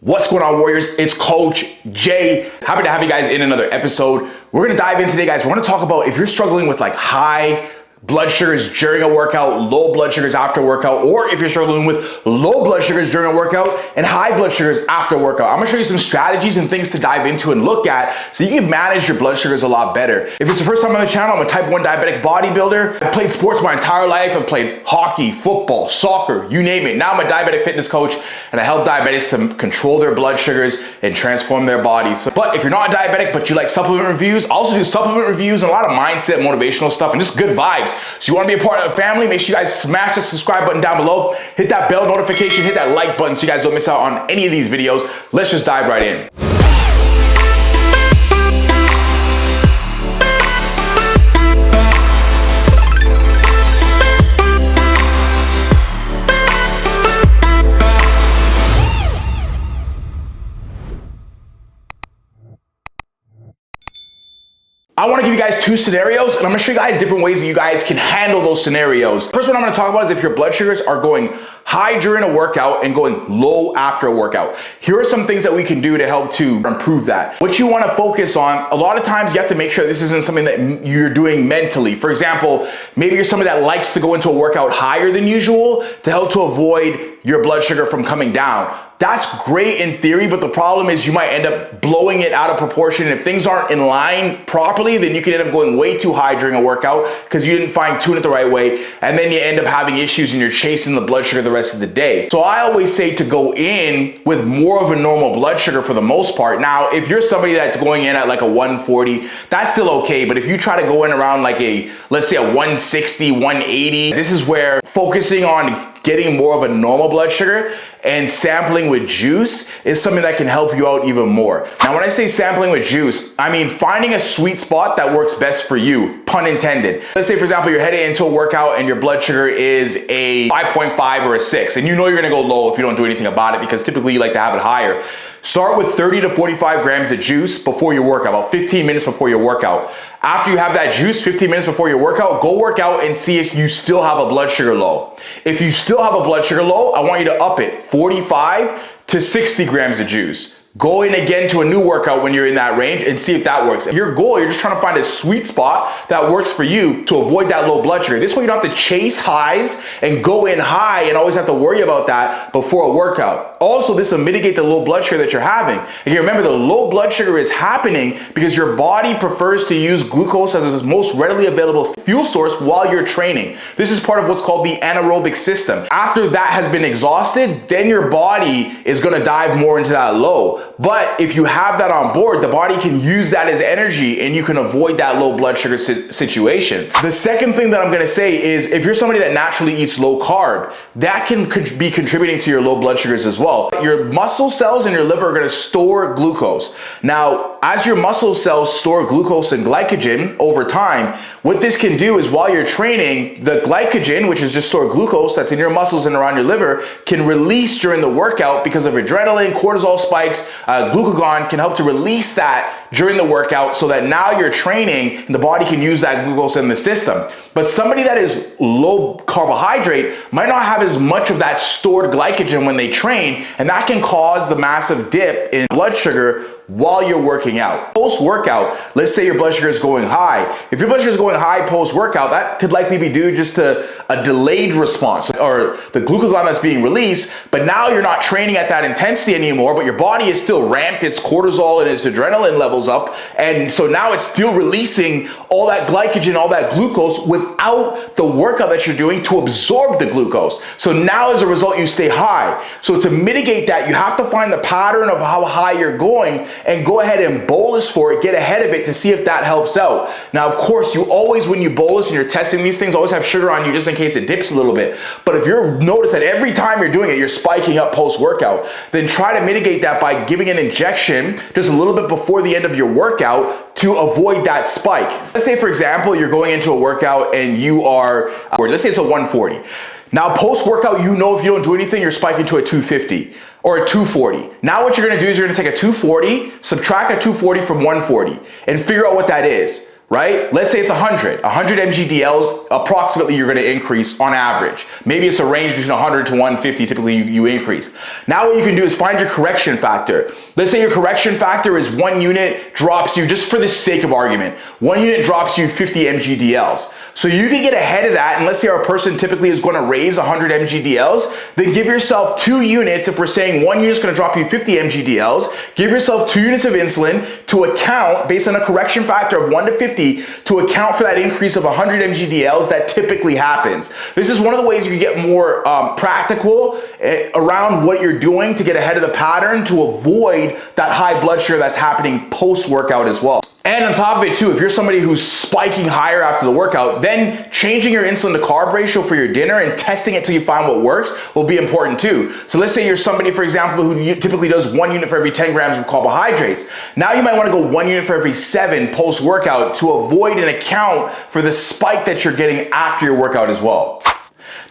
What's going on, Warriors? It's Coach Jay. Happy to have you guys in another episode. We're gonna dive in today, guys. We're gonna talk about if you're struggling with like high blood sugars during a workout, low blood sugars after workout, or if you're struggling with low blood sugars during a workout and high blood sugars after workout. I'm gonna show you some strategies and things to dive into and look at so you can manage your blood sugars a lot better. If it's the first time on the channel, I'm a type 1 diabetic bodybuilder. I've played sports my entire life. I've played hockey, football, soccer, you name it. Now I'm a diabetic fitness coach and I help diabetics to control their blood sugars and transform their bodies. But if you're not a diabetic, but you like supplement reviews, I also do supplement reviews and a lot of mindset, motivational stuff, and just good vibes. So you want to be a part of the family, make sure you guys smash that subscribe button down below, hit that bell notification, hit that like button so you guys don't miss out on any of these videos. Let's just dive right in. I want to give you guys two scenarios and I'm going to show you guys different ways that you guys can handle those scenarios. First one I'm going to talk about is if your blood sugars are going high during a workout and going low after a workout. Here are some things that we can do to help to improve that. What you want to focus on, a lot of times you have to make sure this isn't something that you're doing mentally. For example, maybe you're somebody that likes to go into a workout higher than usual to help to avoid your blood sugar from coming down. That's great in theory, but the problem is you might end up blowing it out of proportion. If things aren't in line properly, then you can end up going way too high during a workout because you didn't fine tune it the right way. And then you end up having issues and you're chasing the blood sugar the rest of the day. So I always say to go in with more of a normal blood sugar for the most part. Now, if you're somebody that's going in at like a 140, that's still okay. But if you try to go in around like let's say a 160, 180, this is where focusing on getting more of a normal blood sugar and sampling with juice is something that can help you out even more. Now, when I say sampling with juice, I mean finding a sweet spot that works best for you, pun intended. Let's say, for example, you're heading into a workout and your blood sugar is a 5.5 or a 6, and you know you're gonna go low if you don't do anything about it because typically you like to have it higher. Start with 30 to 45 grams of juice before your workout, about 15 minutes before your workout. After you have that juice, 15 minutes before your workout, go work out and see if you still have a blood sugar low. If you still have a blood sugar low, I want you to up it, 45 to 60 grams of juice. Go in again to a new workout when you're in that range and see if that works. Your goal, you're just trying to find a sweet spot that works for you to avoid that low blood sugar. This way you don't have to chase highs and go in high and always have to worry about that before a workout. Also, this will mitigate the low blood sugar that you're having. Again, remember, the low blood sugar is happening because your body prefers to use glucose as its most readily available fuel source while you're training. This is part of what's called the anaerobic system. After that has been exhausted, then your body is going to dive more into that low. But if you have that on board, the body can use that as energy and you can avoid that low blood sugar situation. The second thing that I'm going to say is if you're somebody that naturally eats low carb, that can be contributing to your low blood sugars as well. Your muscle cells and your liver are going to store glucose. Now, as your muscle cells store glucose and glycogen over time, what this can do is while you're training, the glycogen, which is just stored glucose that's in your muscles and around your liver, can release during the workout because of adrenaline, cortisol spikes. Glucagon can help to release that during the workout so that now you're training and the body can use that glucose in the system. But somebody that is low carbohydrate might not have as much of that stored glycogen when they train, and that can cause the massive dip in blood sugar while you're working out. Post-workout, let's say your blood sugar is going high. If your blood sugar is going high post-workout, that could likely be due just to a delayed response or the glucagon that's being released, but now you're not training at that intensity anymore, but your body is still ramped, its cortisol and its adrenaline levels up, and so now it's still releasing all that glycogen, all that glucose without the workout that you're doing to absorb the glucose. So now as a result, you stay high. So to mitigate that, you have to find the pattern of how high you're going and go ahead and bolus for it, get ahead of it to see if that helps out. Now, of course, you always, when you bolus and you're testing these things, always have sugar on you just in case it dips a little bit. But if you're notice that every time you're doing it, you're spiking up post-workout, then try to mitigate that by giving an injection just a little bit before the end of your workout to avoid that spike. Let's say, for example, you're going into a workout and you are, let's say it's a 140. Now, post-workout, you know if you don't do anything, you're spiking to a 250. Or a 240. Now what you're gonna do is you're gonna take a 240, subtract a 240 from 140, and figure out what that is. right? Let's say it's 100 mgdls approximately you're going to increase on average. Maybe it's a range between 100 to 150 typically you increase. Now what you can do is find your correction factor. Let's say your correction factor is 1 unit drops you, just for the sake of argument, 1 unit drops you 50 mgdls. So you can get ahead of that, and let's say our person typically is going to raise 100 mgdls, then give yourself 2 units. If we're saying 1 unit is going to drop you 50 mgdls, give yourself 2 units of insulin to account, based on a correction factor of 1 to 50, to account for that increase of 100 mgdls that typically happens. This is one of the ways you can get more practical around what you're doing to get ahead of the pattern to avoid that high blood sugar that's happening post-workout as well. And on top of it too, if you're somebody who's spiking higher after the workout, then changing your insulin to carb ratio for your dinner and testing it till you find what works will be important too. So let's say you're somebody, for example, who typically does 1 unit for every 10 grams of carbohydrates. Now you might want to go 1 unit for every 7 post-workout to avoid and account for the spike that you're getting after your workout as well.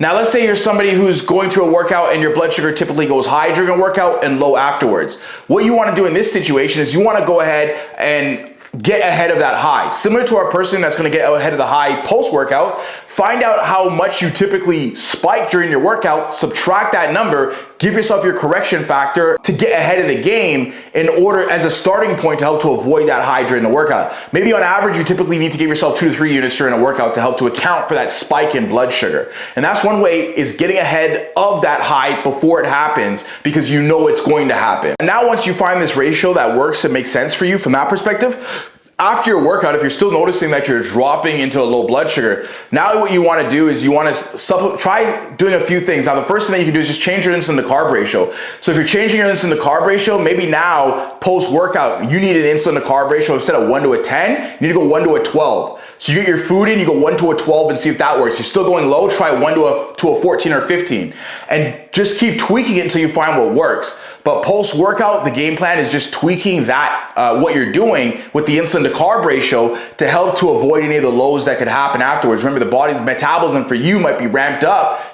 Now let's say you're somebody who's going through a workout and your blood sugar typically goes high during a workout and low afterwards. What you want to do in this situation is you want to go ahead and get ahead of that high. Similar to our person that's going to get ahead of the high post-workout, find out how much you typically spike during your workout, subtract that number, give yourself your correction factor to get ahead of the game in order as a starting point to help to avoid that high during the workout. Maybe on average, you typically need to give yourself 2 to 3 units during a workout to help to account for that spike in blood sugar. And that's one way, is getting ahead of that high before it happens, because you know it's going to happen. And now once you find this ratio that works and makes sense for you from that perspective, after your workout, if you're still noticing that you're dropping into a low blood sugar, now what you want to do is you want to try doing a few things. Now, the first thing that you can do is just change your insulin to carb ratio. So if you're changing your insulin to carb ratio, maybe now post-workout, you need an insulin to carb ratio instead of 1 to a 10, you need to go 1 to a 12. So you get your food in, you go 1 to a 12 and see if that works. You're still going low, try 1 to a 14 or 15. And just keep tweaking it until you find what works. But post-workout, the game plan is just tweaking that, what you're doing with the insulin to carb ratio to help to avoid any of the lows that could happen afterwards. Remember, the body's metabolism for you might be ramped up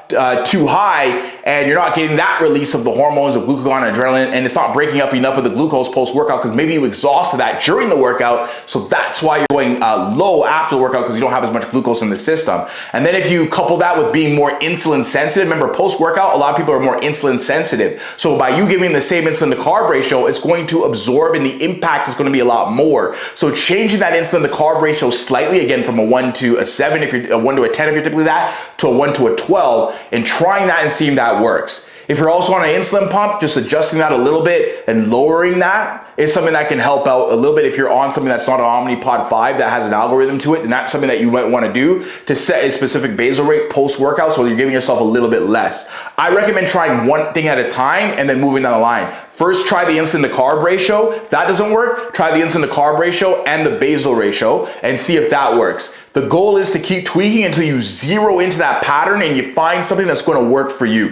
too high, and you're not getting that release of the hormones of glucagon and adrenaline, and it's not breaking up enough of the glucose post-workout because maybe you exhausted that during the workout, so that's why you're going low after the workout, because you don't have as much glucose in the system. And then if you couple that with being more insulin sensitive, remember post-workout, a lot of people are more insulin sensitive. So by you giving the same insulin to carb ratio, it's going to absorb and the impact is going to be a lot more. So changing that insulin to carb ratio slightly, again from a 1 to a 7, if you're a 1 to a 10 if you're typically that, to a 1 to a 12, and trying that and seeing that works. If you're also on an insulin pump, just adjusting that a little bit and lowering that is something that can help out a little bit. If you're on something that's not an Omnipod 5 that has an algorithm to it, then that's something that you might want to do to set a specific basal rate post-workout so you're giving yourself a little bit less. I recommend trying one thing at a time and then moving down the line. First, try the insulin to carb ratio. If that doesn't work, try the insulin to carb ratio and the basal ratio and see if that works. The goal is to keep tweaking until you zero into that pattern and you find something that's going to work for you.